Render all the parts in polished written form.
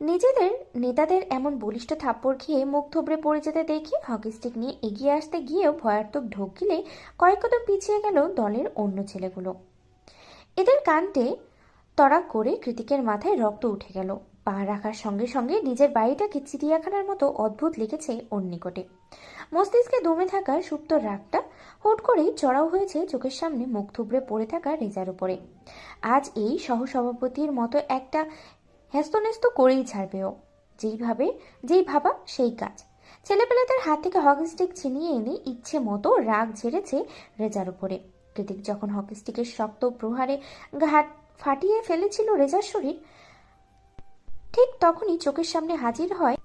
নিজেদের নেতাদের এমন বলিষ্ঠ থাপ্পড় খেয়ে মুখ থুবড়ে পড়ে যেতে দেখে হকি স্টিক নিয়ে এগিয়ে আসতে গিয়েও ভয়ার্থক ঢোক গিলে কয়েক কদম পিছিয়ে গেল দলের অন্য ছেলেগুলো। এদের কাণ্ডে তড়াক করে কৃতিকের মাথায় রক্ত উঠে গেল। পা রাখার সঙ্গে সঙ্গে নিজের বাড়িটাকে চিড়িয়াখানার মতো অদ্ভুত লেগেছে ওর নিকটে। মস্তিষ্কে দমে থাকা সুপ্ত রাগটা হুট করেই চড়াও হয়েছে চোখের সামনে মুখ থুবড়ে পড়ে থাকা রেজার উপরে। আজ এই সহসভাপতির মতো একটা হেস্তনেস্ত করেই ছাড়বে ও। যেই ভাবা সেই কাজ। ছেলেপেলেদের হাত থেকে হকি স্টিক ছিনিয়ে এনে ইচ্ছে মতো রাগ ঝেড়েছে রেজার উপরে। কৃতিক যখন হকি স্টিকের শক্ত প্রহারে ঘাট ফাটিয়ে ফেলেছিল রেজার শরীর, ঠিক তখনই চোখের সামনে হাজির হয়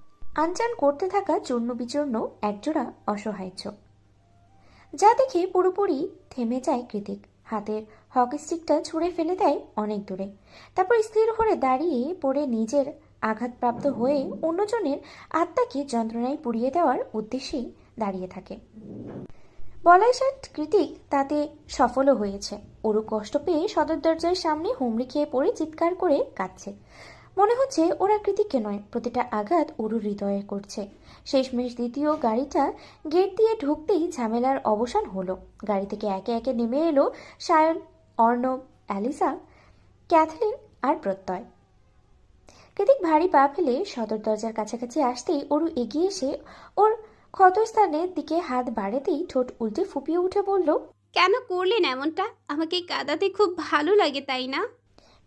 আনচান করতে থাকা চূর্ণ বিচূর্ণ একজোড়া অসহায় চোখ, যা দেখে পুরোপুরি থেমে যায় কৃতিক। হাতের হকি স্টিকটা ছুঁড়ে ফেলে দেয় অনেক দূরে। তারপর স্থির হয়ে দাঁড়িয়ে পড়ে নিজের আঘাতপ্রাপ্ত হয়ে অন্যজনের আত্মাকে যন্ত্রণায় পুড়িয়ে দেওয়ার উদ্দেশ্যেই দাঁড়িয়ে থাকে। বলাইশাট কৃতিক তাতে সফলও হয়েছে। ওরু কষ্ট পেয়ে সদর দরজার সামনে হুমড়ি খেয়ে পড়ে চিৎকার করে কাঁদছে। মনে হচ্ছে ওরা কৃতিককে নয়, প্রতিটা আঘাত ওরু হৃদয়ে করছে। শেষমেশ দ্বিতীয় গাড়িটা গেট দিয়ে ঢুকতেই ঝামেলার অবসান হলো। গাড়ি থেকে একে একে নেমে এলো সায়ন, অর্ণব, অ্যালিসা, ক্যাথলিন আর প্রত্যয়। কৃতিক ভারী পা ফেলে সদর দরজার কাছাকাছি আসতেই ওরু এগিয়ে এসে ওর ক্ষতস্থানের দিকে হাত বাড়াতেই ঠোঁট উল্টে ফুপিয়ে উঠে বলল, কেন করলেন এমনটা? আমাকে কাঁদাতে খুব ভালো লাগে, তাই না?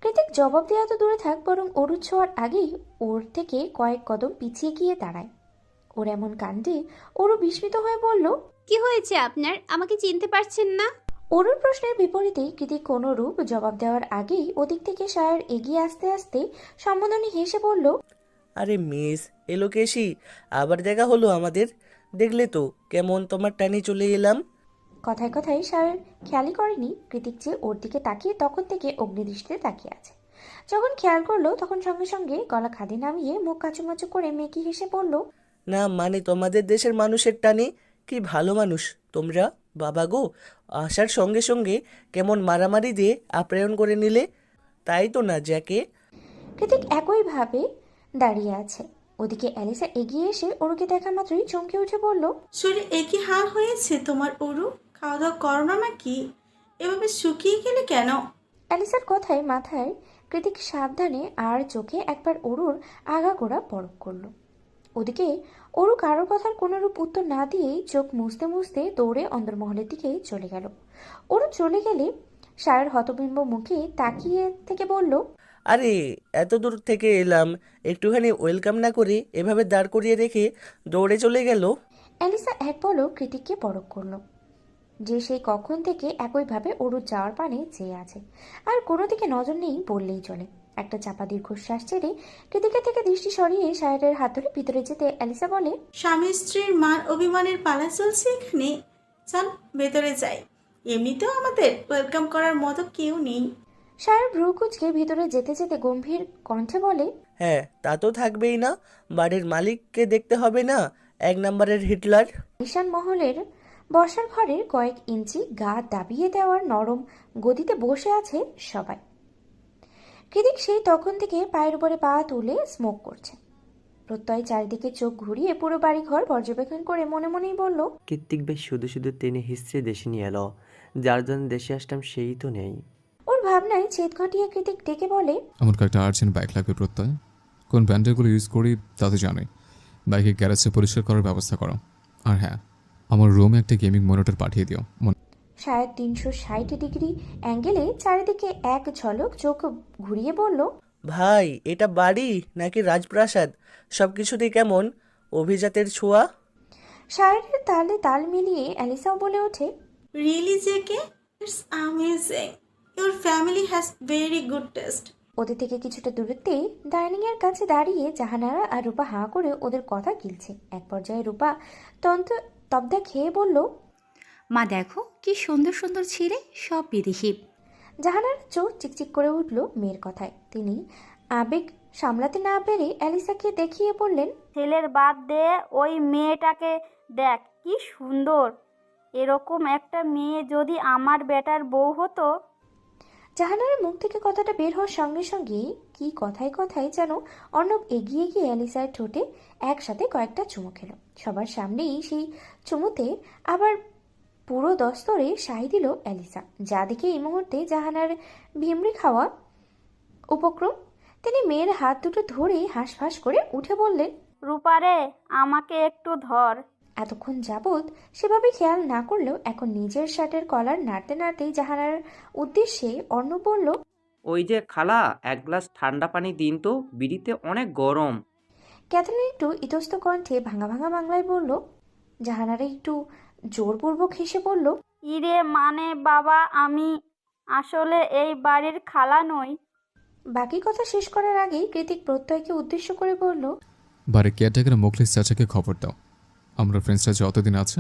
কৃতিক জবাব দেওয়া তো দূরে থাক, বরং অরু ছোঁয়ার আগেই ওর থেকে কয়েক কদম পিছিয়ে গিয়ে দাঁড়ায়। ওর এমন কাণ্ডে অরু বিস্মিত হয়ে বলল, কি হয়েছে আপনার? আমাকে চিনতে পারছেন না? অরুর প্রশ্নের বিপরীতে কৃতিক কোনো রূপ জবাব দেওয়ার আগেই ওদিক থেকে সায়র এগিয়ে আসতে আসতে সম্বোধনে হেসে বলল, আরে মিস এলোকেশি, আবার দেখা হলো আমাদের। দেখলে তো কেমন তোমার টানে চলে এলাম। কথায় কথায় সায়র খেয়ালই করেনি কৃতিক যে ওর দিকে তাকিয়ে তখন থেকে অগ্নিদৃষ্টিতে তাকিয়ে আছে। যখন খেয়াল করলো তখন সঙ্গে সঙ্গে গলা খাদে নামিয়ে মুখ কাচুমাচু করে মেকি হেসে বলল, না মানে তোমাদের দেশের মানুষের টানে। কি ভালো মানুষ তোমরা। বাবা গো, আসার সঙ্গে সঙ্গে কেমন মারামারি দিয়ে আপ্যায়ন করে নিলে। তাই তো না জ্যাকে? কৃতিক একইভাবে দাঁড়িয়ে আছে। ওদিকে অ্যালিসা এগিয়ে এসে ওরুকে দেখা মাত্রই চমকে উঠে বলল, শরীর একই হাল হয়েছে তোমার অরু? খাওয়া দাওয়া করো না নাকি? এভাবে শুকিয়ে গেলে কেন? অ্যালিসার কথায় মাথায় কৃতিক সাবধানে আর চোখে একবার অরুর আগাগোড়া পরখ করল। ওদিকে অরু কারোর কথার কোনোরূপ উত্তর না দিয়েই চোখ মুছতে মুছতে দৌড়ে অন্দরমহলের দিকে চলে গেল। অরু চলে গেলে সায়র হতবিম্ব মুখে তাকিয়ে থেকে বলল, আরে এত দূর থেকে এলাম, একটুখানি ওয়েলকাম না করে এভাবে দাঁড় করিয়ে রেখে দৌড়ে চলে গেল। অ্যালিসা এক পলক কৃতিককে পরখ করল, যে সেই কখন থেকে একইভাবে অরুর যাওয়ার পানে চেয়ে আছে। আর কোনো দিকে নজর নেই বললেই চলে। একটা চাপা দীর্ঘশ্বাস ছেড়ে কৃতিকা থেকে দৃষ্টি সরিয়ে সায়রের হাত ধরে ভিতরে যেতে অ্যালিসা বলে, স্বামী স্ত্রীর মান অভিমানের পালা চলছে এখানে। চল ভেতরে যাই। এমনিতেও আমাদের ওয়েলকাম করার মতো কেউ নেই। সায়র ভ্রু কুচকে ভিতরে যেতে যেতে গম্ভীর কণ্ঠে বলে, হ্যাঁ তা তো থাকবেই না, বাড়ির মালিককে দেখতে হবে না, এক নম্বরের হিটলার। ঈশান মহলের বসার ঘরের কয়েক ইঞ্চি গা দাবিয়ে দেওয়ার নরম গদিতে বসে আছে সবাই। কৃতিক সেই তখন থেকে পায়ের উপরে পা তুলে স্মোক করছে। প্রত্যয় চারিদিকে চোখ ঘুরিয়ে পুরো বাড়িঘর পর্যবেক্ষণ করে মনে মনেই বলল, কৃত্তিক ভাই শুধু শুধু টেনে হিস্ট্রি দেশে নিয়ে এলো, যার জন্য দেশে আসলাম সেই তো নেই। ওর ভাবনায় ছেদ ঘটিয়ে কৃতিক ডেকে বলে, আমার কয়েকটা আর্জেন্ট বাইক লাগবে প্রত্যয়। কোন ব্র্যান্ডেরগুলো ইউজ করি তা তো জানোই। বাইকের গ্যারেজে পরিষ্কার করার ব্যবস্থা করো। আর হ্যাঁ, আমার রুমে একটা গেমিং মনিটর পাঠিয়ে দিও। সায়দ 360 ডিগ্রি অ্যাঙ্গেলে চারিদিকে এক ঝলক চোখ ঘুরিয়ে বলল, ভাই এটা বাড়ি নাকি রাজপ্রাসাদ? সব কিছুতেই কেমন অভিজাতের ছোঁয়া। সায়রের তালে তাল মিলিয়ে অ্যালিসাও বলে ওঠে, really JK, it's amazing. Your family has very good taste. ওদের থেকে কিছুটা দূরত্বেই ডাইনিং এর কাছে দাঁড়িয়ে জাহানারা আর রূপা হাঁ করে ওদের কথা গিলছে। এক পর্যায়ে রূপা তব্দা খেয়ে বলল, মা দেখো কি সুন্দর সুন্দর ছিঁড়ে, সব বিদেশি। জাহানার চোখ চিকচিক করে উঠল মেয়ের কথায়। তিনি আবেগ সামলাতে না পেরে অ্যালিসাকে দেখিয়ে বললেন, ছেলের বাদ দে, ওই মেয়েটাকে দেখ কি সুন্দর। এরকম একটা মেয়ে যদি আমার বেটার বউ হতো। জাহানারার মুখ থেকে কথাটা বের হওয়ার সঙ্গে সঙ্গেই কি কথায় কথায় যেন অর্ণব এগিয়ে গিয়ে অ্যালিসার ঠোঁটে একসাথে কয়েকটা চুমু খেলো। সবার সামনেই সেই চুমুতে আবার পুরো দস্তরে সাই দিল অ্যালিসা, যা দেখে এই মুহূর্তে জাহানার ভিমড়ি খাওয়া উপক্রম। তিনি মেয়ের হাত দুটো ধরে হাঁসফাঁস করে উঠে বললেন, রূপারে আমাকে একটু ধর। এতক্ষণ যাবৎ সেভাবে খেয়াল না করলেও এখন নিজের শার্টের কলার নাড়তে নাড়তেই জাহানার উদ্দেশ্যে অর্ণব বলল, ওই যে খালা, এক গ্লাস ঠান্ডা পানি দিন তো, বিড়িতে অনেক গরম। ক্যাথলিন একটু ইতস্ত কণ্ঠে ভাঙা ভাঙা বাংলায় বলল। জাহানারা একটু জোরপূর্বক হেসে বলল, ইরে মানে বাবা, আমি আসলে এই বাড়ির খালা নই। বাকি কথা শেষ করার আগেই কৃতিক প্রত্যয়কে উদ্দেশ্য করে বলল, বাড়ির কেয়ারটেকার মোখলেস চাচাকে খবর দাও, আমরা ফ্রেন্ডসরা যতদিন আছে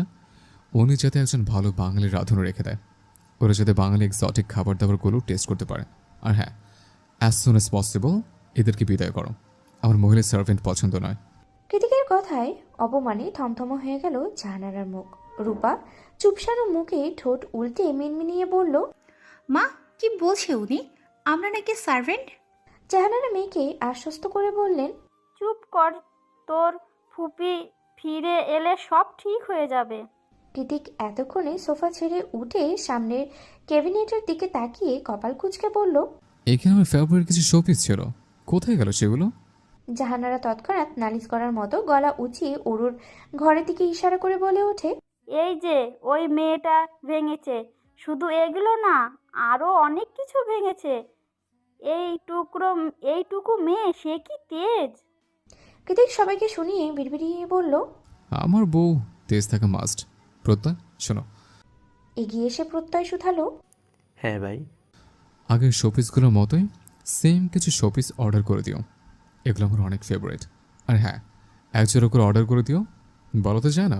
উনি যাতে একজন ভালো বাঙালি রাঁধুনি রেখে দেয়, ওরা যাতে বাঙালি এক্সোটিক খাবার দাবারগুলো টেস্ট করতে পারে। আর হ্যাঁ, অ্যাজ সুন অ্যাজ পসিবল এদেরকে বিদায় করো, আমার মহিলা সার্ভেন্ট পছন্দ নয়। কৃতিকের কথায় অপমানে থমথম হয়ে গেল জাহানারার মুখ। রূপা চুপসানো মুখে ঠোঁট উল্টে মিনমিনিয়ে বলল, মা কি বলছে উনি? আমরা নাকি সার্ভেন্ট? জাহানারা মেয়েকে আশ্বস্ত করে বললেন, চুপ কর, তোর ফুপি ফিরে এলে সব ঠিক হয়ে যাবে। কৃতিক এতক্ষণে সোফা ছেড়ে উঠে সামনের ক্যাবিনেটের দিকে তাকিয়ে কপাল কুঁচকে বলল। এখানে আমার ফেভারিট কিছু শোপিস ছিল, কোথায় গেল সেগুলো? জাহানারা তৎক্ষণাৎ নালিশ করার মতো গলা উঁচিয়ে অরুর ঘরের দিকে ইশারা করে বলে ওঠে, এই যে ওই মেয়েটা ভেঙেছে, শুধু এগুলো না, আরও অনেক কিছু ভেঙেছে। এইটুকু মেয়ে, সে কি তেজ! কৃতিক সবাইকে শুনিয়ে বিড়বিড়িয়ে বলল। আমার বউ তেজ থাকা মাস্ট। প্রত্যয় শোনো। এগিয়ে এসে প্রত্যয় শুধালো, হ্যাঁ ভাই। আগের শোপিসগুলোর মতোই সেম কিছু শোপিস অর্ডার করে দিও, এগুলো আমার অনেক ফেভারিট। আর হ্যাঁ, এক জোড়া করে অর্ডার করে দিও, বলো তো যায় না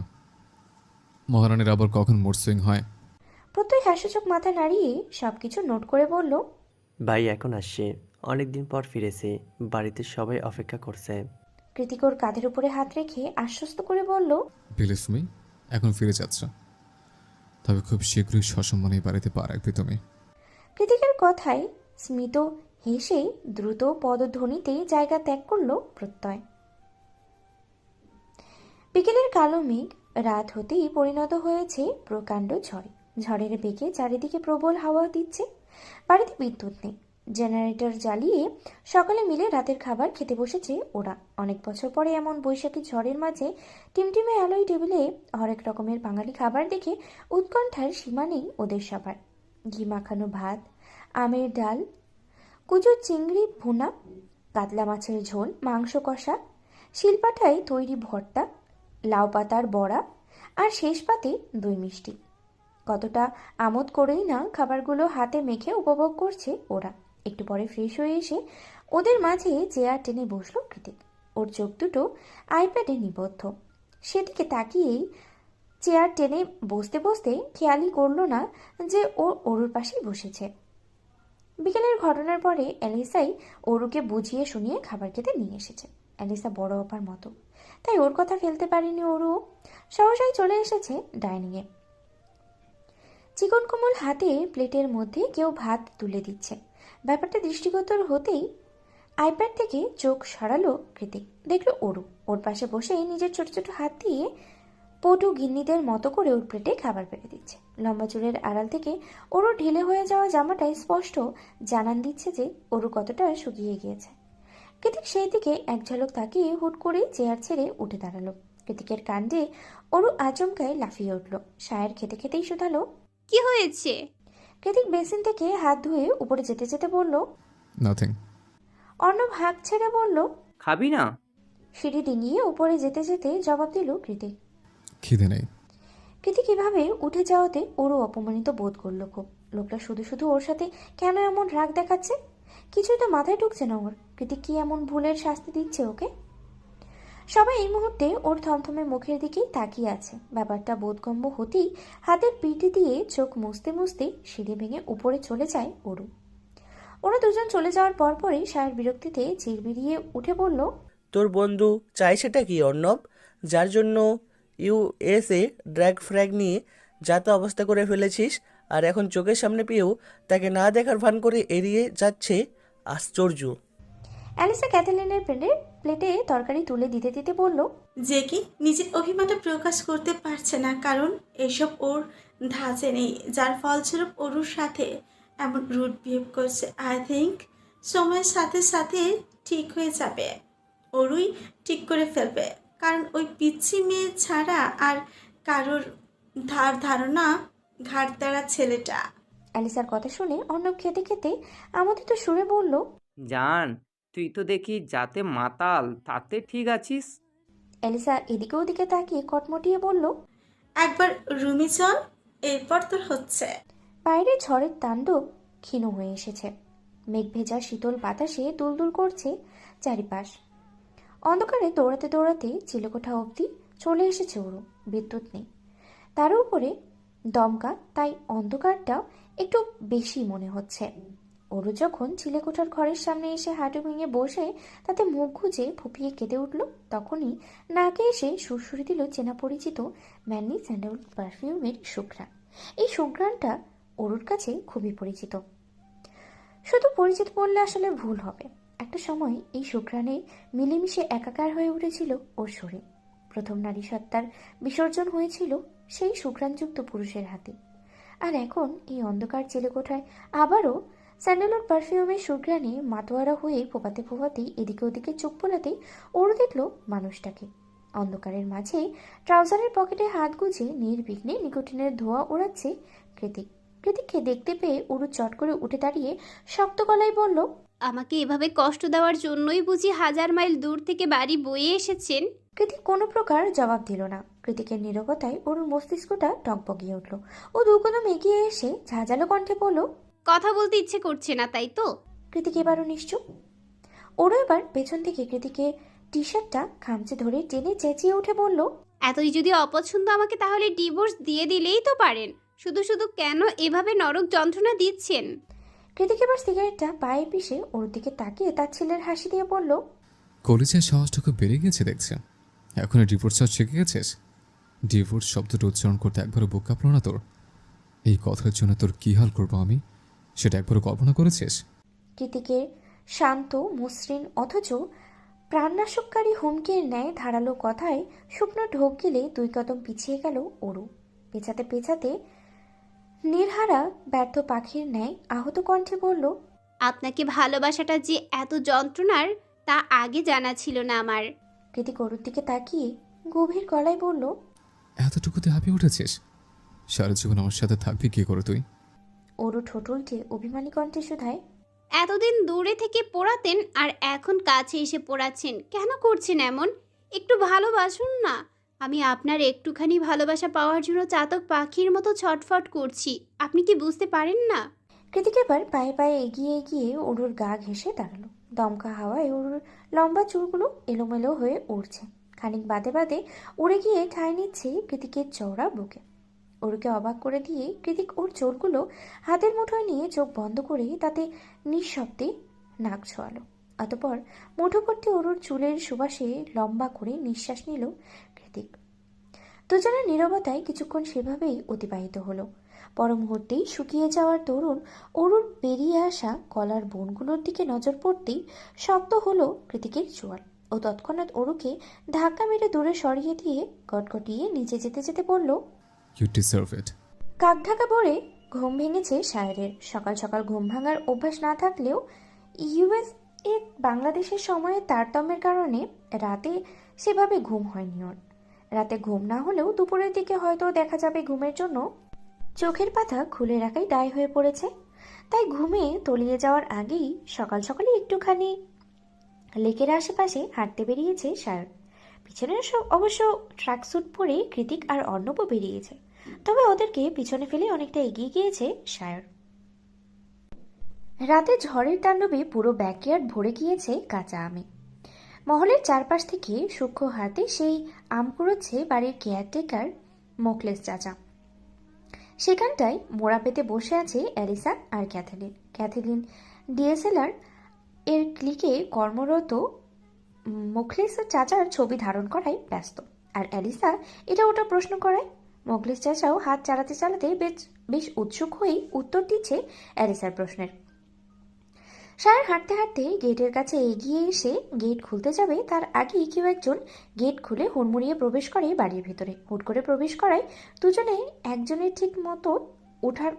মহারানীর আবার কখন মুড সুইং হয়। প্রত্যয় হাস্যচোখ মাথা নাড়িয়ে সবকিছু নোট করে বলল, ভাই এখন আসছে, অনেকদিন পর ফিরেছে, বাড়িতে সবাই অপেক্ষা করছে। কৃতিক ওর কাঁধের উপরে হাত রেখে আশ্বস্ত করে বলল, বিলিভ মি, এখন ফিরে যাচ্ছ, তবে খুব শীঘ্রই সসম্মানে এই বাড়িতে পা রাখবে তুমি। কৃতিকের কথায় স্মিত হেসে দ্রুত পদধ্বনিতে জায়গা ত্যাগ করল প্রত্যয়। বিকেলের কালো মেঘ রাত হতেই পরিণত হয়েছে প্রকাণ্ড ঝড়ে। ঝড়ের বেগে চারিদিকে প্রবল হাওয়া দিচ্ছে। বাড়িতে বিদ্যুৎ নেই। জেনারেটর জ্বালিয়ে সকালে মিলে রাতের খাবার খেতে বসেছে ওরা। অনেক বছর পরে এমন বৈশাখী ঝড়ের মাঝে টিমটিমে আলোয় টেবিলে হরেক রকমের বাঙালি খাবার দেখে উৎকণ্ঠার সীমা নেই ওদের সবার। ঘি মাখানো ভাত, আমের ডাল, কুচো চিংড়ি ভুনা, কাতলা মাছের ঝোল, মাংস কষা, শিলপাটায় তৈরি ভর্তা, লাউ পাতার বড়া, আর শেষ পাতে দই মিষ্টি। কতটা আমোদ করেই না খাবারগুলো হাতে মেখে উপভোগ করছে ওরা। একটু পরে ফ্রেশ হয়ে এসে ওদের মাঝে চেয়ার টেনে বসলো কৃতিক। ওর চোখ দুটো আইপ্যাডে নিবদ্ধ। সেদিকে তাকিয়েই চেয়ার টেনে বসতে বসতে খেয়ালই করলো না যে ও অরুর পাশেই বসেছে। বিকেলের ঘটনার পরে অ্যালিসাই অরুকে বুঝিয়ে শুনিয়ে খাবার খেতে নিয়ে এসেছে। অ্যালিসা বড় অপার মতো, তাই ওর কথা ফেলতে পারেনি অরু। সহসাই চলে এসেছে ডাইনিংয়ে। চিকন কোমল হাতে প্লেটের মধ্যে কেউ ভাত তুলে দিচ্ছে। ব্যাপারটা দৃষ্টিগোচর হতেই আইপ্যাড থেকে চোখ সরালো কৃতিক। দেখলো অরু ওর পাশে বসে নিজের ছোট ছোট হাত দিয়ে পটু গিন্নিদের মতো করে ওর প্লেটে খাবার পেরে দিচ্ছে। লম্বা চুলের আড়াল থেকে অরু ঢিলে হয়ে যাওয়া জামাটাই স্পষ্ট জানান দিচ্ছে যে অরু কতটা শুকিয়ে গিয়েছে। কৃতিক সেই দিকে এক ঝলক তাকিয়ে হুট করে চেয়ার ছেড়ে উঠে দাঁড়ালো। কৃতিকের কাণ্ডে অরু আচমকায় লাফিয়ে উঠল। সায়ের খেতে খেতেই শুধালো, কি হয়েছে? কৃতিক বেসিন থেকে হাত ধুয়ে উপরে যেতে যেতে বলল, নাথিং। অর্ণব হাঁক ছেড়ে বলল, খাবি না? সিঁড়ি ডিঙিয়ে উপরে যেতে যেতে জবাব দিল কৃতিক। খিদে নেই। কৃতিক এভাবে উঠে যাওয়াতে ওরও অপমানিত বোধ করলো খুব। লোকটা শুধু শুধু ওর সাথে কেন এমন রাগ দেখাচ্ছে? কিছুই তো মাথায় ঢুকছে না ওর। কৃতিক কি এমন ভুলের শাস্তি দিচ্ছে ওকে? সবাই এই মুহূর্তে ওর থমথমে মুখের দিকেই তাকিয়ে আছে। ব্যাপারটা বোধগম্য হতেই হাতের পিঠে দিয়ে চোখ মুছতে মুছতে সিঁড়ি ভেঙে উপরে চলে যায় অরু। ওরা দুজন চলে যাওয়ার পরপরই সায়ের বিরক্তিতে চিরবিরিয়ে উঠে বলল, তোর বন্ধু চাই সেটা কি অর্ণব, যার জন্য ইউএসএ ড্র্যাগ ফ্র্যাগ নিয়ে যা তা অবস্থা করে ফেলেছিস, আর এখন চোখের সামনে পেয়েও তাকে না দেখার ভান করে এড়িয়ে যাচ্ছে। আশ্চর্য। অ্যালিসা ক্যাথেলিনের প্লেটে তরকারি তুলে দিতে দিতে বলল, যে কি নিজের অভিমানটা প্রকাশ করতে পারছে না, কারণ এসব ওর ধাঁচে নেই, যার ফলস্বরূপ ওর সাথে এমন রুড বিহেভ করছে। আই থিঙ্ক সময়ের সাথে সাথে ঠিক হয়ে যাবে, ওরই ঠিক করে ফেলবে, কারণ ওই পিচ্ছি মেয়ে ছাড়া আর কারোর ধারণা ঘাটতারা ছেলেটা। অ্যালিসার কথা শুনে অর্ণব খেতে খেতে আমোদিত সুরে বলল, জান, তুই তো দেখি যাতে মাতাল তাতে ঠিক আছিস। অ্যালিসা এদিকে ওদিকে তাকিয়ে কটমটিয়ে বলল, একবার রুমে চল, এরপর তোর হচ্ছে। বাইরে ঝড়ের তাণ্ডব ক্ষীণ হয়ে এসেছে। মেঘ ভেজা শীতল বাতাসে দুলদুল করছে চারিপাশ। অন্ধকারে দৌড়াতে দৌড়াতে চিলেকোঠা অবধি চলে এসেছে ওরু। বিদ্যুৎ নেই, তার উপরে দমকা, তাই অন্ধকারটা একটু বেশি মনে হচ্ছে। ওরু যখন চিলেকোঠার ঘরের সামনে এসে হাঁটু ভেঙে বসে তাতে মুখ গুজে ফুপিয়ে কেঁদে উঠল, তখনই নাকে এসে সুরসুরি দিল চেনা পরিচিত ম্যানি স্যান্ডেল পারফিউমের সুঘ্রাণ। এই সুঘ্রাণটা ওরুর কাছে খুবই পরিচিত। শুধু পরিচিত বললে আসলে ভুল হবে। একটা সময় এই সুঘ্রাণে মিলেমিশে একাকার হয়ে উঠেছিল ওর শরীর। প্রথম নারী সত্তার বিসর্জন হয়েছিল সেই সুঘ্রাণযুক্ত পুরুষের হাতে। আর এখন এই অন্ধকার জেলেকোঠায় আবারও স্যান্ডেলউড পারফিউমের সুঘ্রাণে মাতোয়ারা হয়ে ফোপাতে ফোপাতেই এদিকে ওদিকে চোখ বোলাতেই ওরু দেখল মানুষটাকে। অন্ধকারের মাঝে ট্রাউজারের পকেটে হাত গুজে নির্বিঘ্নে নিকোটিনের ধোঁয়া ওড়াচ্ছে কৃতিক। কৃতিককে দেখতে পেয়ে ওরু চট করে উঠে দাঁড়িয়ে শক্ত গলায় বলল, আমাকে এভাবে কষ্ট দেওয়ার জন্যই বুঝি 1000 মাইল দূর থেকে বাড়ি বয়ে এসেছেন? কৃতিক কোনো প্রকার জবাব দিল না। কৃতিকের নীরবতায় ওরুর মস্তিষ্কটা টকবগিয়ে উঠল। ও দু কদম এগিয়ে এসে ঝাঁঝালো কণ্ঠে বলল, কথা বলতে ইচ্ছে করছে না, তাই তো? কৃতিক এবারও নিশ্চুপ। ওরও এবার পেছন থেকে কৃতিকের টি শার্টটা খামচে ধরে টেনে চেঁচিয়ে উঠে বলল, এতই যদি অপছন্দ আমাকে, তাহলে ডিভোর্স দিয়ে দিলেই তো পারেন। শুধু শুধু কেন এভাবে নরক যন্ত্রণা দিচ্ছেন? কৃতিক এবার সিগারেটটা পায়ে পিষে ওর দিকে তাকিয়ে তার ছেলের হাসি দিয়ে বলল, কলেজের সাহসটুকু বেড়ে গেছে দেখছে। এখন ডিভোর্স চার্জ শিখে গেছিস? ডিভোর্স শব্দটা উচ্চারণ করতে একবারও বুক কাঁপলো না তোর? এই কথার জন্য তোর কী হাল করবো আমি, সেটা একবারও কল্পনা করেছিস? কৃতিকের শান্ত মসৃণ অথচ প্রাণনাশককারী হুমকির ন্যায় ধারালো কথায় শুকনো ঢোক গিলে 2 কদম পিছিয়ে গেল ওরু। পেছাতে পেছাতে নির্হারা ব্যর্থ পাখির ন্যায় আহত কণ্ঠে বলল, আপনাকে ভালোবাসাটা যে এত যন্ত্রণার তা আগে জানা ছিল না আমার। কৃতিক ওরুর দিকে তাকিয়ে গভীর গলায় বলল, এতটুকুতে হাঁপিয়ে উঠেছিস? সারা জীবন আমার সাথে থাকবি কী করে তুই? ওরু ঠোঁট উল্টে অভিমানী কণ্ঠে শুধায়, এতদিন দূরে থেকে পড়াতেন আর এখন কাছে এসে পড়াচ্ছেন, কেন করছেন এমন? একটু ভালোবাসুন না। আমি আপনার একটুখানি ভালোবাসা পাওয়ার জন্য চাতক পাখির মতো ছটফট করছি, আপনি কি বুঝতে পারেন না? কৃতিক এবার পায়ে পায়ে এগিয়ে এগিয়ে ওরুর গা ঘেঁষে দাঁড়ালো। দমকা হাওয়ায় ওরুর লম্বা চুলগুলো এলোমেলো হয়ে উড়ছে। খানিক বাদে বাদে উড়ে গিয়ে ঠাঁই নিচ্ছে কৃতিকের চওড়া বুকে। ওরুকে অবাক করে দিয়ে কৃতিক ওর চোরগুলো হাতের মুঠোয় নিয়ে চোখ বন্ধ করে তাতে নিঃশব্দে নাক ছোয়ালো। অতপর মুঠোভর্তি ওরুর চুলের সুবাসে লম্বা করে নিঃশ্বাস নিল কৃতিক। দুজনের নীরবতায় কিছুক্ষণ সেভাবেই অতিবাহিত হলো। পর মুহূর্তেই শুকিয়ে যাওয়ার তরুণ অরুর বেরিয়ে আসা গলার বোনগুলোর দিকে নজর পড়তেই শক্ত হলো কৃতিকের চোয়াল। ও তৎক্ষণাৎ অরুকে ধাক্কা মেরে দূরে সরিয়ে দিয়ে গটগটিয়ে নিচে যেতে যেতে বলল, ইউ ডিজার্ভ ইট। কাকঢাকা ভরে ঘুম ভেঙেছে শায়রের। সকাল সকাল ঘুম ভাঙার অভ্যাস না থাকলেও ইউএস এ বাংলাদেশের সময়ের তারতম্যের কারণে রাতে সেভাবে ঘুম হয়নি ওর। রাতে ঘুম না হলেও দুপুরের দিকে হয়তো দেখা যাবে ঘুমের জন্য চোখের পাতা খুলে রাখাই দায় হয়ে পড়েছে। তাই ঘুমে তলিয়ে যাওয়ার আগেই সকাল সকালে একটুখানি লেকের আশেপাশে হাঁটতে বেরিয়েছে শায়র। পিছনে অবশ্য ট্র্যাকস্যুট পরে কৃতিক আর অর্ণবও বেরিয়েছে, তবে ওদেরকে পিছনে ফেলে অনেকটা এগিয়ে গিয়েছে শায়র। রাতে ঝড়ের তাণ্ডবে পুরো ব্যাকইয়ার্ড ভরে গিয়েছে কাঁচা আমে। মহলের চারপাশ থেকে সূক্ষ্ম হাতে সেই আম কুড়োচ্ছে বাড়ির কেয়ারটেকার মোখলেস চাচা। সেখানটায় মোড়া পেতে বসে আছে অ্যালিসা আর ক্যাথেলিন। ক্যাথেলিন ডিএসএলআর এর ক্লিকে কর্মরত মোখলেস চাচার ছবি ধারণ করায় ব্যস্ত, আর অ্যালিসা এটা ওটা প্রশ্ন করায়। মোখলেস চাচাও হাত চালাতে চালাতে বেশ বেশ উৎসুক হয়েই উত্তর দিচ্ছে অ্যালিসার প্রশ্নের। সায়র হাঁটতে হাঁটতে গেটের কাছে এগিয়ে এসে গেট খুলতে যাবে তার আগেই কেউ একজন গেট খুলে হুড়মুড়িয়ে প্রবেশ করে বাড়ির ভেতরে। হুট করে প্রবেশ করায় দুজনে একজনের ঠিক মতো ওঠার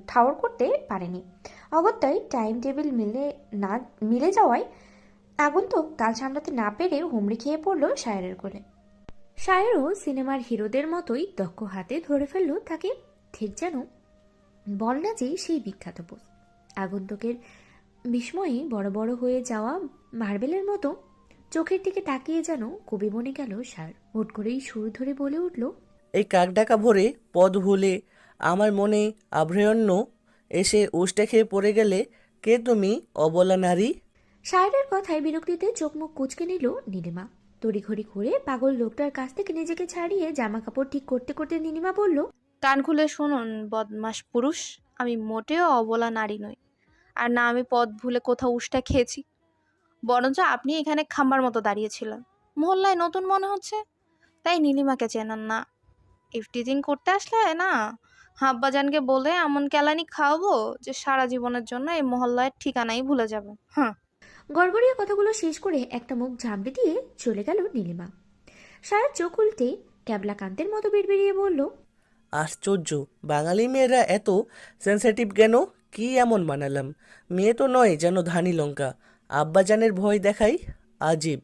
ঠাওর করতে পারেনি। অগত্যায় টাইম টেবিল মিলে যাওয়ায় আগন্তুক তাল সামলাতে না পেরে হুমড়ি খেয়ে পড়ল সায়রের কোলে। সায়রও সিনেমার হিরোদের মতোই দক্ষ হাতে ধরে ফেলল তাকে, ঠিক যেন বল না যে সেই বিখ্যাত পোজ। আগন্তুকের বিস্ময়ে বড় বড় হয়ে যাওয়া মার্বেলের মতো চোখের দিকে তাকিয়ে যেন কবি বনে গেল সার। হুট করেই সুর ধরে বলে উঠল, এই কাকডাকা ভরে পদ ভুলে আমার মনে আভ্রয়ণ্য এসে উষ্টে খেয়ে পড়ে গেলে কে তুমি অবলা নারী। সায়রের কথায় বিরক্তিতে চোখ মুখ কুঁচকে নিল নীলিমা। তড়িঘড়ি করে পাগল লোকটার কাছ থেকে নিজেকে ছাড়িয়ে জামা কাপড় ঠিক করতে করতে নীলিমা বলল, কান খুলে শুনুন বদমাস পুরুষ, আমি মোটেও অবলা নারী নই, আর না আমি পথ ভুলে কোথাও উষ্টা খেয়েছি। বরঞ্চ আপনি এখানে খাম্বার মতো দাঁড়িয়েছিলেন, মহল্লায় নতুন মনে হচ্ছে, তাই নীলিমাকে চেনেন না। ইফটিজিং করতে আসলে না হাব্বাজানকে বলে এমন কেলানি খাওয়াবো যে সারা জীবনের জন্য এই মহল্লায় ঠিকানাই ভুলে যাবে। হ্যাঁ। গড়গড়িয়ে কথাগুলো শেষ করে একটা মুখ ঝামড়ে দিয়ে চলে গেল নীলিমা। সায়র চোখ উল্টে ক্যাবলাকান্তের মতো বিড়বিড়িয়ে বলল, আশ্চর্য, বাঙালি মেয়েরা এত সেন্সিটিভ কেন? কি এমন বানালাম? মেয়ে তো নয় যেন ধানি লঙ্কা, আব্বাজানের ভয় দেখাই, আজীব।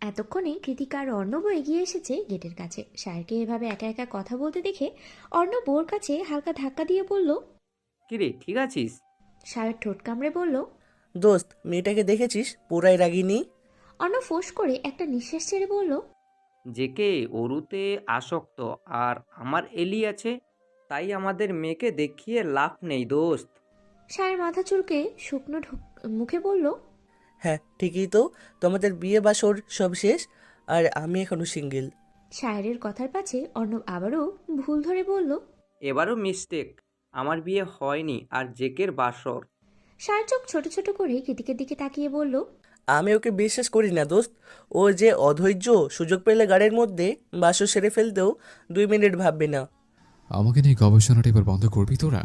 এতক্ষণে কৃতিকা আর অর্ণব এগিয়ে এসেছে গেটের কাছে। সায়রকে এভাবে একা একা কথা বলতে দেখে অর্ণব ওর কাছে হালকা ধাক্কা দিয়ে বলল, কিরে ঠিক আছিস? সায়র ঠোঁট কামড়ে বলল, দোস্ত, মেয়েটাকে দেখেছিস? পুরাই রাগিনী। অর্ণব ফোঁস করে একটা নিঃশ্বাস ছেড়ে বলল, জেকে অরুতে আসক্ত আর আমার এলি আছে, তাই আমাদের মেয়েকে দেখিয়ে লাভ নেই দোস্ত। সায়র মাথা চুলকে শুকনো মুখে বলল, হ্যাঁ ঠিকই তো, তোমাদের বিয়ে বাসর সব শেষ আর আমি এখনো সিঙ্গেল। সায়রের কথার পাছে অর্ণব আবারও ভুল ধরে বলল, এবারও মিস্টেক, আমার বিয়ে হয়নি আর জেকের বাসর। সায়র চোখ ছোট ছোট করে কৃতিকের দিকে তাকিয়ে বলল, আমি ওকে বিশ্বাস করি না দোস্ত। ও যে অধৈর্য, সুযোগ পেলে গাড়ির মধ্যে বাসর সেরে ফেলতেও 2 মিনিট ভাববে না। আমাকে নিয়ে গবেষণাটা এবার বন্ধ করবি তোরা?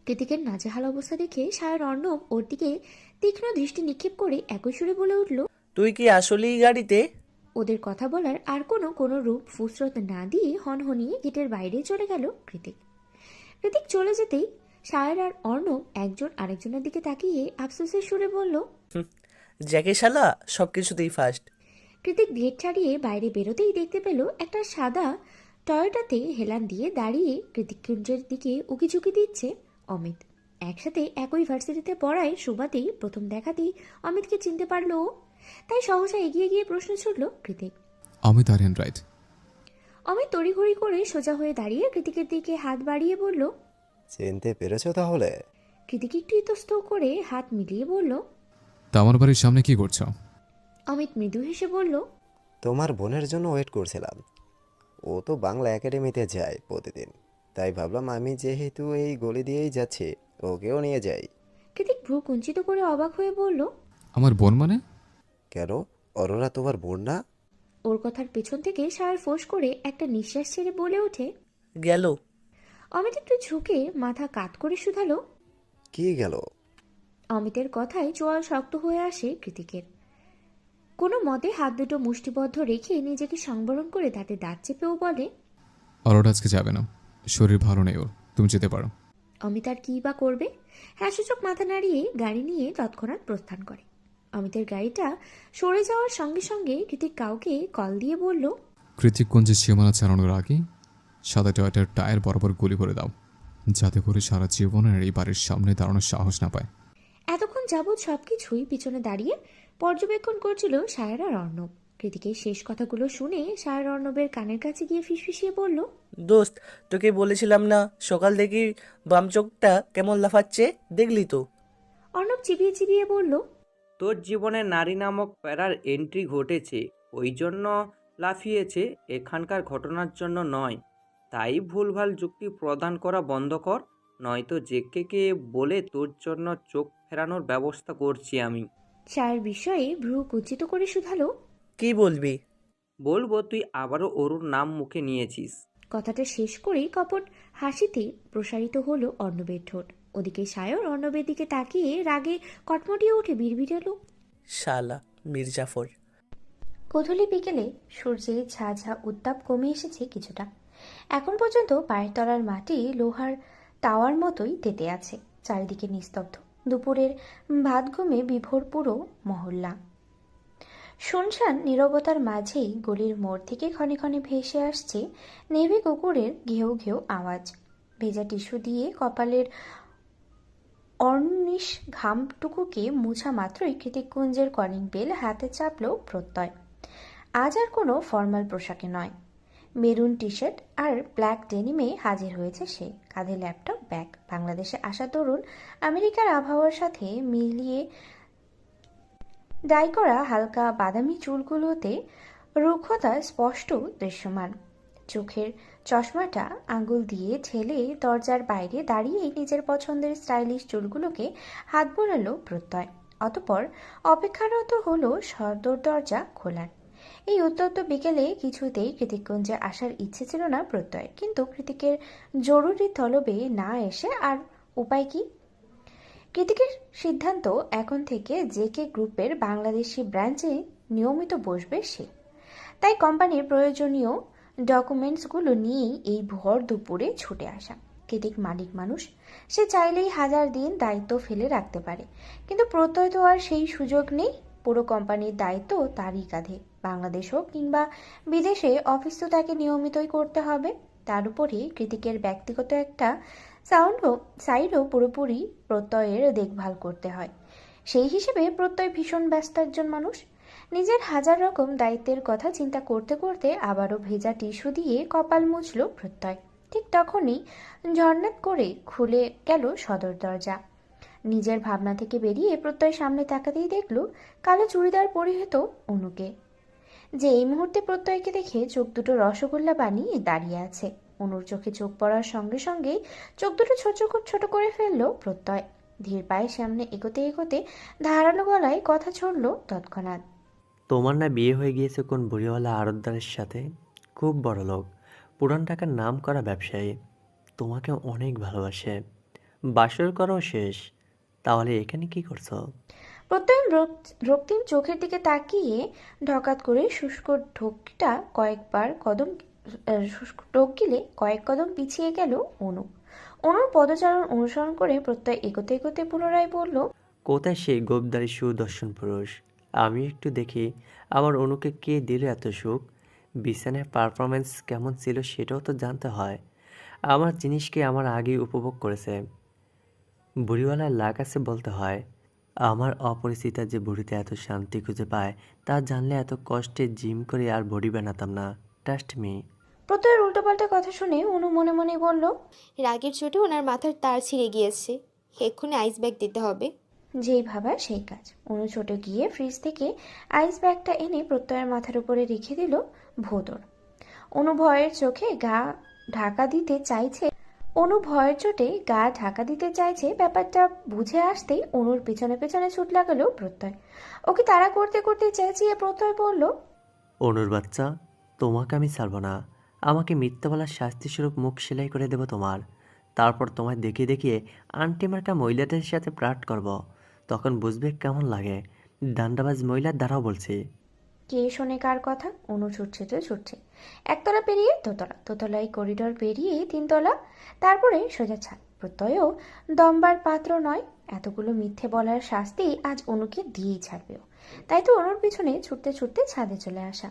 কৃতিকের নাজেহাল অবস্থা দেখে সায়র অর্ণব ওর দিকে তীক্ষ্ণ দৃষ্টি নিক্ষেপ করে একই সুরে বলে উঠল, তুই কি আসলেই গাড়িতে? ওদের কথা বলার আর কোনো রূপ ফুসরত না দিয়ে হনহনিয়ে গেটের বাইরে চলে গেল কৃতিক। কৃতিক চলে যেতেই সায়র আর অর্ণব একজন আরেকজনের দিকে তাকিয়ে আফসোসের সুরে বলল, জ্যাকে শালা সব কিছুতেই ফার্স্ট। কৃতিক গেট ছাড়িয়ে বাইরে বেরোতেই দেখতে পেল একটা সাদা টয়োটাতে হেলান দিয়ে দাঁড়িয়ে কৃতিককুঞ্জের দিকে উকিঝুঁকি দিচ্ছে অমিত। একসাথে একই ভার্সিটিতে পড়ায় সুবাদেই প্রথম দেখাতেই অমিতকে চিনতে পারল ও। তাই সহসা এগিয়ে গিয়ে প্রশ্ন ছুড়ল কৃতিক। আমি তারিয়ান রাইট। অমিত তড়িঘড়ি করে সোজা হয়ে দাঁড়িয়ে কৃতিকের দিকে হাত বাড়িয়ে বলল, চিনতে পেরেছো তাহলে? কৃতিক একটু ইতস্তত করে হাত মিলিয়ে বলল, তা আমার বাড়ির সামনে কি করছো? অমিত মৃদু হেসে বলল, তোমার বোনের জন্য ওয়েট করছিলাম। ও তো বাংলা একাডেমিতে যায় প্রতিদিন, তাই ভাবলাম আমি যেহেতু এই গলি দিয়েই যাচ্ছি ওকেও নিয়ে যাই। কৃতিক ভ্রু কুঞ্চিত করে অবাক হয়ে বলল, আমার বোন মানে? কেন, অরোরা তোমার বোন না? ওর কথার পেছন থেকে সায়র ফোঁস করে একটা নিঃশ্বাস ছেড়ে বলে ওঠে, গেল। অমিত একটু ঝুঁকে মাথা কাত করে শুধালো, কি গেল? অমিতের কথায় চোয়াল শক্ত হয়ে আসে কৃতিকের। কোনো মতে হাত দুটো মুষ্টিবদ্ধ রেখে নিজেকে সংবরণ করে তাতে দাঁত চেপেও বলে, অরোরা আজকে যাবে না, শরীর ভালো নেই ওর, তুমি যেতে পারো। অমিত আর কী বা করবে, হ্যাঁ সূচক মাথা নাড়িয়ে গাড়ি নিয়ে তৎক্ষণাৎ প্রস্থান করে। অমিতের গাড়িটা সরে যাওয়ার সঙ্গে সঙ্গে কৃতিক কাউকে কল দিয়ে বলল, কৃতিকগঞ্জের সীমানা ছাড়ানোর আগে সাদা টয়টার টায়ার বরাবর গুলি করে দাও, যাতে করে সারা জীবনের এই বাড়ির সামনে দাঁড়ানোর সাহস না পায়। এতক্ষণ যাবৎ সবকিছুই পিছনে দাঁড়িয়ে পর্যবেক্ষণ করছিল সায়র আর অর্ণব। কৃতিকের শেষ কথাগুলো শুনে সায়র অর্ণবের কানের কাছে গিয়ে ফিসফিসিয়ে বলল, দোস্ত, তোকে বলেছিলাম না সকাল থেকে বাম চোখটা কেমন লাফাচ্ছে, দেখলি তো? অর্ণব চিবিয়ে চিবিয়ে বলল, তোর জীবনে নারী নামক প্যারার এন্ট্রি ঘটেছে, ওই জন্য লাফিয়েছে, এখানকার ঘটনার জন্য নয়। তাই ভুলভাল যুক্তি প্রদান করা বন্ধ কর, নয়তো জেকে বলে তোর জন্য চোখ ফেরানোর ব্যবস্থা করছি আমি। সায়র বিষয়ে ভ্রু কুঞ্চিত করে শুধালো, কি বলবি? বলবো তুই আবারও অরুর নাম মুখে নিয়েছিস। কথাটা শেষ করেই কপট হাসিতে প্রসারিত হলো অর্ণবের ঠোঁট। ওদিকে সায়র অর্ণবের দিকে তাকিয়ে রাগে কটমটিয়ে উঠে বিড়বিড়ালো, শালা মির্জাফর। গোধূলি বিকেলে সূর্যের ঝাঝা উত্তাপ কমে এসেছে কিছুটা। এখন পর্যন্ত পায়ের তলার মাটি লোহার তাওয়ার মতোই তেতে আছে। চারিদিকে নিস্তব্ধ। দুপুরের ভাত ঘুমে বিভোর পুরো মহল্লা। শুনশান নীরবতার মাঝেই গলির মোড় থেকে ক্ষণে ক্ষণে ভেসে আসছে নেভি কুকুরের ঘেউ ঘেউ আওয়াজ। ভেজা টিস্যু দিয়ে কপালের অর্নিশ ঘামটুকুকে মুছা মাত্রই কৃতিকুঞ্জের কলিং বেল হাতে চাপল প্রত্যয়। আজ আর কোনো ফর্মাল পোশাকে নয়, মেরুন টি শার্ট আর ব্ল্যাক ডেনিমে হাজির হয়েছে সে। কাঁধে ল্যাপটপ ব্যাগ। বাংলাদেশে আসা তরুণ আমেরিকার আবহাওয়ার সাথে মিলিয়ে ডাই করা হালকা বাদামি চুলগুলোতে রুক্ষতা স্পষ্ট দৃশ্যমান। চোখের চশমাটা আঙ্গুল দিয়ে ঠেলে দরজার বাইরে দাঁড়িয়ে নিজের পছন্দের স্টাইলিশ চুলগুলোকে হাত বোলালো প্রত্যয়। অতঃপর অপেক্ষারত হলো সদর দরজা খোলার। এই উত্তপ্ত বিকেলে কিছুতেই কৃতিকুঞ্জে আসার ইচ্ছে ছিল না প্রত্যয়, কিন্তু কৃতিকের জরুরি তলবে না এসে আর উপায় কি? কৃতিকের সিদ্ধান্ত, এখন থেকে জেকে গ্রুপের বাংলাদেশি ব্রাঞ্চে নিয়মিত বসবে সে। তাই কোম্পানির প্রয়োজনীয় ডকুমেন্টসগুলো নিয়েই এই ভর দুপুরে ছুটে আসা। কৃতিক মালিক মানুষ, সে চাইলেই হাজার দিন দায়িত্ব ফেলে রাখতে পারে, কিন্তু প্রত্যয় তো আর সেই সুযোগ নেই। পুরো কোম্পানির দায়িত্ব তারই কাঁধে। বাংলাদেশ হোক কিংবা বিদেশে, অফিস তো তাকে নিয়মিতই করতে হবে। তার উপরে কৃতিকের ব্যক্তিগত একটা সাইডও পুরোপুরি প্রত্যয়ের দেখভাল করতে হয়। সেই হিসেবে প্রত্যয় ভীষণ ব্যস্ত একজন মানুষ। নিজের হাজার রকম দায়িত্বের কথা চিন্তা করতে করতে আবারও ভেজা টিস্যু দিয়ে কপাল মুছল প্রত্যয়। ঠিক তখনই ঝর্ণাত করে খুলে গেল সদর দরজা। নিজের ভাবনা থেকে বেরিয়ে প্রত্যয় সামনে তাকাতেই দেখল কালো চুড়িদার পরিহিত অনুকে, যে এই মুহূর্তে প্রত্যয়কে দেখে চোখ দুটো রসগোল্লা বানিয়ে দাঁড়িয়ে আছে। অনুর চোখে চোখ পড়ার সঙ্গে সঙ্গেই চোখ দুটো ছোট ছোট করে ফেললো প্রত্যয়। ধীর পায়ে সামনে এগোতে এগোতে ধারালো গলায় কথা ছড়ল তৎক্ষণাৎ, তোমার না বিয়ে হয়ে গিয়েছে কোন বুড়িওয়ালা আড়তদারের সাথে? খুব বড় লোক, পুরান ঢাকার নাম করা ব্যবসায়ী, তোমাকে অনেক ভালোবাসে। বাসর করো শেষ, তাহলে এখানে কি করছো? প্রত্যয় রক্তিম চোখের দিকে তাকিয়ে ঢকাত করে শুষ্ক ঢোক গিলে কয়েক কদম পিছিয়ে গেল অনু। অনুর পদচারণ অনুসরণ করে প্রত্যয় এগোতে এগোতে পুনরায় বলল, কোথায় সেই গোপদারি সুদর্শন পুরুষ? আমি একটু দেখি আমার অনুকে কে দিল এত সুখ। বিছানায় পারফরমেন্স কেমন ছিল সেটাও তো জানতে হয়। আমার জিনিসকে আমার আগেই উপভোগ করেছে। বুড়িওয়ালার লাগ আছে বলতে হয়। আমার অপরিচিতা যে বুড়িতে এত শান্তি খুঁজে পায় তা জানলে এত কষ্টে জিম করে আর বডি বানাতাম না, ট্রাস্ট মি। প্রত্যয়ের উল্টোপাল্টা কথা শুনে অনু মনে মনে বলল, রাগের চোটে ওনার মাথার তার ছিঁড়ে গিয়েছে, এক্ষুনি আইস ব্যাগ দিতে হবে। যেই ভাবা সেই কাজ। অনু ছোট গিয়ে ফ্রিজ থেকে আইস ব্যাগটা এনে প্রত্যয়ের মাথার উপরে রেখে দিল ভোঁদর। অনু ভয়ের চোটে গা ঢাকা দিতে চাইছে ব্যাপারটা বুঝে আসতেই অনুর পেছনে পেছনে ছুট লাগালো প্রত্যয়। ওকে তাড়া করতে করতে চেঁচিয়ে প্রত্যয় বলল, অনুর বাচ্চা, তোমাকে আমি ছাড়ব না। আমাকে মিথ্যা বলার শাস্তিস্বরূপ মুখ সেলাই করে দেব তোমার। তারপর তোমায় দেখিয়ে দেখিয়ে আন্টি মার্কা মহিলাদের সাথে প্রাট করব। তখন বুঝবে কেমন লাগে। ডান্ডাবাজ মহিলার দ্বারাও বলছি। কে শোনে কার কথা? অনু ছুটছে। একতলা পেরিয়ে দোতলা, দোতলায় করিডর পেরিয়ে তিনতলা, তারপরে সোজা ছাদ। প্রত্যয়ও দমবার পাত্র নয়। এতগুলো মিথ্যে বলার শাস্তি আজ অনুকে দিয়েই ছাড়বেও। তাই তো অনুর পিছনে ছুটতে ছুটতে ছাদে চলে আসা।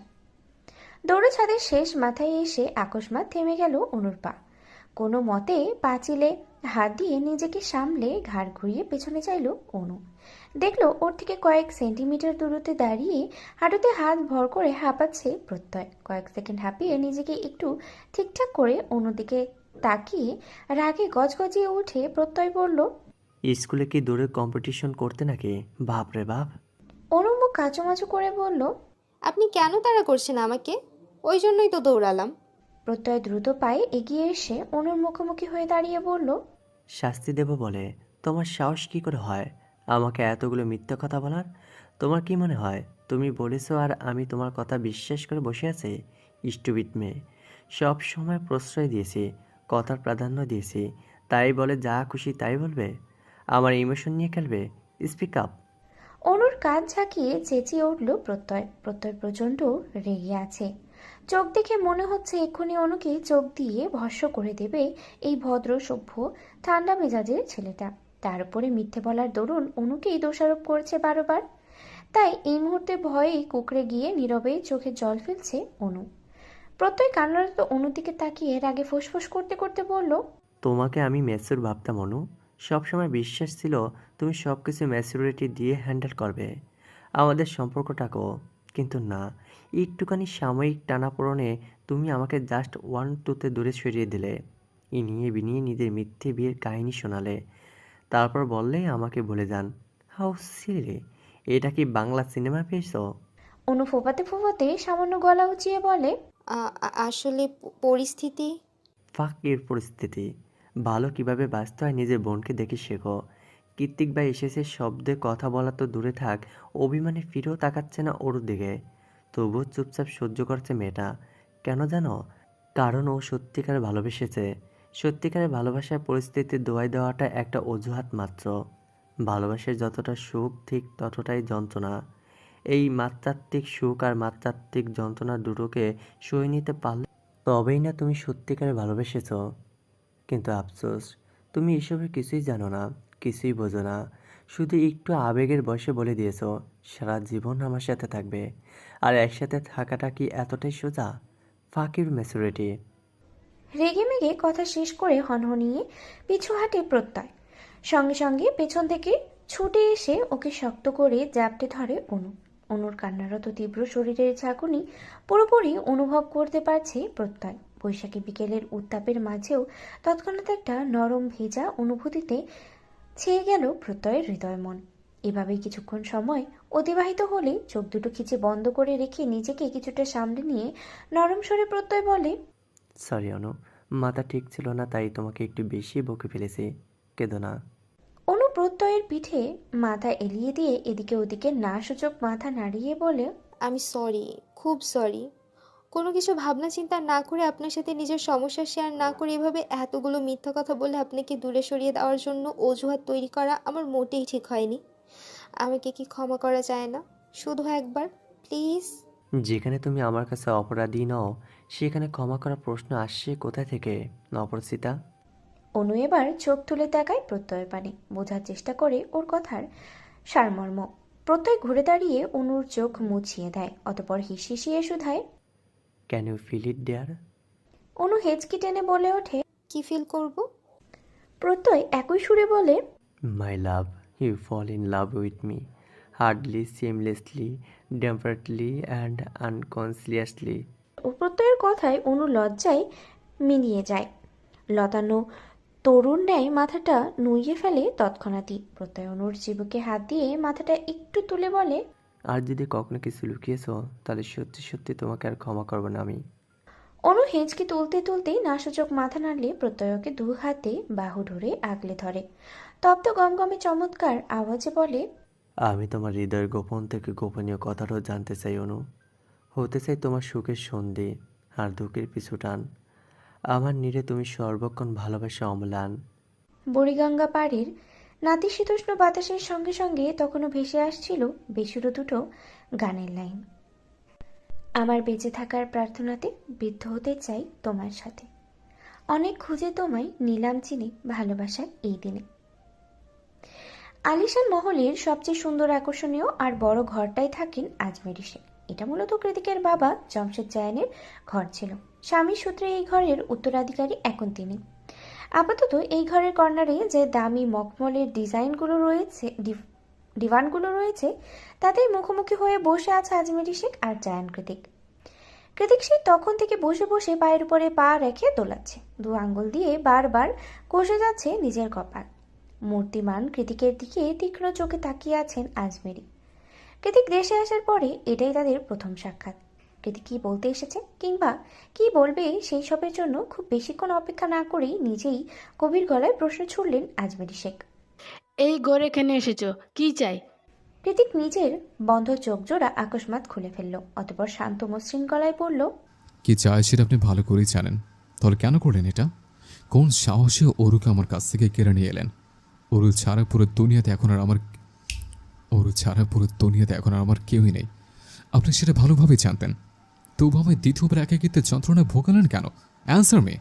দৌড়ে ছাদের শেষ মাথায় এসে আকস্মাৎ থেমে গেল অনুর পা। কোনো মতে পাঁচিলে হাত দিয়ে নিজেকে সামলে ঘাড় ঘুরিয়ে পেছনে চাইল অনু। দেখলো ওর থেকে কয়েক সেন্টিমিটার দূরত্বে দাঁড়িয়ে হাঁটুতে হাত ভর করে হাঁপাচ্ছে প্রত্যয়। কয়েক সেকেন্ড হাঁপিয়ে নিজেকে একটু ঠিকঠাক করে অন্যদিকে তাকিয়ে রাগে গজগজিয়ে উঠে প্রত্যয় বলল, স্কুলে কি দৌড়ের কম্পিটিশন করতে নাকি? বাপ রে বাপ। অনু মুখ কাচুমাচু করে বলল, আপনি কেন তাড়া করছেন আমাকে? ওই জন্যই তো দৌড়ালাম। প্রত্যয় দ্রুত পায়ে এগিয়ে এসে অনুর মুখোমুখি হয়ে দাঁড়িয়ে বলল, শাস্তি দেব বলে তোমার সাহস কি করে হয় আমাকে এতগুলো মিথ্যা কথা বলার? তোমার কি মনে হয় তুমি বলেছো আর আমি তোমার কথা বিশ্বাস করে বসে আছি? স্টুপিড মেয়ে, সব সময় প্রশ্রয় দিয়েছি, কথার প্রাধান্য দিয়েছি, তাই বলে যা খুশি তাই বলবে? আমার ইমোশন নিয়ে খেলবে? Speak up. অনুর কাজ ঝাঁকিয়ে চেঁচিয়ে উঠল প্রত্যয়। প্রত্যয় প্রচণ্ড রেগে আছে। চোখ দেখে মনে হচ্ছে এক্ষুনি অনুকে চোখ দিয়ে ভস্ম করে দেবে এই ভদ্র সভ্য ঠান্ডা মেজাজের ছেলেটা। তার উপরে মিথ্যে বলার দরুন অনুকেই দোষারোপ করেছে বারবার। তাই এই মুহূর্তে ভয়েই কুঁকড়ে গিয়ে নীরবে চোখে জল ফেলছে অনু। প্রত্যয় কান্নারত অনুর দিকে তাকিয়ে রাগে ফোঁসফোঁস করতে করতে বলল, তোমাকে আমি ম্যাচিউর ভাবতাম অনু। সবসময় বিশ্বাস ছিল তুমি সব কিছু ম্যাচুরিটি দিয়ে হ্যান্ডেল করবে আমাদের সম্পর্কটাকেও, কিন্তু না, একটুখানি সাময়িক টানাপোড়েনে তুমি আমাকে জাস্ট 1-2তে দূরে সরিয়ে দিলে। ইনিয়ে বিনিয়ে নিজের মিথ্যে বিয়ের কাহিনী শোনালে, তারপর বললে আমাকে ভুলে যান। How silly! এটা কি বাংলা সিনেমা পেয়েছো? অনু ফোপাতে ফোপাতে সামান্য গলা উঁচিয়ে বলে, আসলে পরিস্থিতি। ফাক এর পরিস্থিতি। ভালো কিভাবে বাঁচতে হয় নিজের বোনকে দেখে শেখো। কৃত্তিক ভাই এসেছে শব্দে কথা বলা তো দূরে থাক, অভিমানে ফিরেও তাকাচ্ছে না ওর দিকে। তবুও চুপচাপ সহ্য করছে মেয়েটা। কেন জানো? কারণ ও সত্যিকারে ভালোবেসেছে। সত্যিকারের ভালোবাসার পরিস্থিতি দোয়াই দেওয়াটা একটা অজুহাত মাত্র। ভালোবাসার যতটা সুখ ঠিক ততটাই যন্ত্রণা। এই মাত্রাত্মিক সুখ আর মাত্রাত্মিক যন্ত্রণা দুটোকে সয়ে নিতে পারলে তবেই না তুমি সত্যিকারে ভালোবেসেছ। কিন্তু আফসোস, তুমি এসবের কিছুই জানো না, কিছুই বোঝো না। শুধু একটু আবেগের বয়সে বলে দিয়েছো সারা জীবন আমার সাথে থাকবে। আর একসাথে থাকাটা কি এতটাই সোজা? ফাকির ম্যাচুরিটি। রেগে মেগে কথা শেষ করে হনহনিয়ে পিছু হাঁটে প্রত্যয়। সঙ্গে সঙ্গে পেছন থেকে ছুটে এসে ওকে শক্ত করে জাপটে ধরে অনু। অনুর কান্নারত তীব্র শরীরের ঝাঁকুনি পুরোপুরি অনুভব করতে পারছে প্রত্যয়। বৈশাখী বিকেলের উত্তাপের মাঝেও তৎক্ষণাৎ একটা নরম ভেজা অনুভূতিতে ছেয়ে গেল প্রত্যয়ের হৃদয় মন। এভাবেই কিছুক্ষণ সময় অতিবাহিত হলে চোখ দুটো খিচে বন্ধ করে রেখে নিজেকে কিছুটা সামলে নিয়ে নরম স্বরে প্রত্যয় বলে, সরি অনু, মাথা ঠিক ছিল না, তাই তোমাকে একটু বেশি বকে ফেলেছি। কেঁদো না। অনু প্রত্যয়ের পিঠে মাথা এলিয়ে দিয়ে এদিকে ওদিকে না সূচক মাথা নাড়িয়ে বলে, আমি সরি, খুব সরি। কোনো কিছু ভাবনা চিন্তা না করে আপনার সাথে নিজের সমস্যা শেয়ার না করে এভাবে এতগুলো মিথ্যা কথা বলে আপনাকে দূরে সরিয়ে দেওয়ার জন্য অজুহাত তৈরি করা আমার মোটেই ঠিক হয়নি। আমাকে কি ক্ষমা করা যায় না? শুধু একবার প্লিজ। যেখানে তুমি আমার কাছে অপরাধী নও, সেখানে ক্ষমা করার প্রশ্ন আসছে কোথায় থেকে অপরিচিতা? অনু এবার চোখ তুলে তাকায় প্রত্যয়ের পানে, বোঝার চেষ্টা করে ওর কথার সারমর্ম। প্রত্যয় ঘুরে দাঁড়িয়ে অনুর চোখ মুছিয়ে দেয়, অতপর হিসিয়ে শুধায়, can you feel it dear? অনু হেঁচকি টেনে বলে ওঠে, কি ফিল করব? প্রত্যয় একই সুরে বলে, my love, you fall in love with me hardly, seamlessly, desperately and unconsciously. ও প্রত্যয়ের কথায় অনু লজ্জায় মিলিয়ে যায়। লতানো তরুণ ন্যায় মাথাটা নুইয়ে ফেলে তৎক্ষণাৎই। প্রত্যয় অনুর চিবুকে হাত দিয়ে মাথাটা একটু তুলে বলে, আর যদি কখনো কিছু লুকিয়েছো তাহলে সত্যি সত্যি তোমাকে আর ক্ষমা করবো না আমি। অনু হেঁচকি তুলতে তুলতেই নাসূচক মাথা নাড়লে প্রত্যয়কে দু হাতে বাহু ধরে আগলে ধরে তপ্ত গমগমে চমৎকার আওয়াজে বলে, আমি তোমার হৃদয়ের গোপন থেকে গোপনীয় কথাটাও জানতে চাই অনু। হতে চাই তোমার সুখের সন্ধি আর দুঃখের পিছু টান। আমার নীড়ে তুমি সর্বক্ষণ ভালোবাসা অম্লান। বুড়িগঙ্গা পাড়ের নাতিশীতোষ্ণ বাতাসের সঙ্গে সঙ্গে তখনও ভেসে আসছিল বেসুরো দুটো গানের লাইন। আমার বেঁচে থাকার প্রার্থনাতে বিদ্ধ হতে চাই তোমার সাথে, অনেক খুঁজে তোমায় নিলাম চিনি ভালোবাসার এই দিনে। আলিশান মহলের সবচেয়ে সুন্দর, আকর্ষণীয় আর বড় ঘরটাই থাকেন আজমেরি শেখ। এটা মূলত কৃতিকের বাবা জমশেদ জায়ানের ঘর ছিল। স্বামীর সূত্রে এই ঘরের উত্তরাধিকারী এখন তিনি। আপাতত এই ঘরের কর্নারে যে দামি মখমলের ডিভানগুলো রয়েছে তাতেই মুখোমুখি হয়ে বসে আছে আজমেরি শেখ আর জায়ান কৃতিক। কৃতিক সেই তখন থেকে বসে বসে পায়ের উপরে পা রেখে দোলাচ্ছে, দু আঙ্গুল দিয়ে বারবার কষে যাচ্ছে নিজের কপাল। মূর্তিমান কৃতিকের দিকে তীক্ষ্ণ চোখে তাকিয়ে আছেন আজমেরি। কৃতিক দেশে আসার পরে এটাই তাদের প্রথম সাক্ষাৎ। কৃতিক কি বলতে এসেছে কিংবা কি বলবে সেই সবের জন্য খুব বেশিক্ষণ অপেক্ষা না করেই নিজেই গভীর গলায় প্রশ্ন ছুড়লেন আজমেরি শেখ। এই ঘরে কেন এসেছো? কি চাই? কৃতিক নিজের বন্ধ চোখ জোড়া আকস্মাৎ খুলে ফেলল, অতপর শান্ত মসৃণ গলায় বলল, কি চায় সেটা আপনি ভালো করেই জানেন। তাহলে কেন করলেন এটা? কোন সাহসে অরুকে আমার কাছ থেকে কেড়ে নিয়ে এলেন? অরু ছাড়া পুরো দুনিয়াতে এখন আর আমার কেউই নেই। আপনি সেটা ভালোভাবে জানতেন, তবু আমায় দ্বিতীয়বার একাকিত্বের যন্ত্রণা ভোগালেন কেন? Answer me.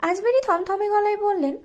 আজমেরি থমথমে গলায় বললেন,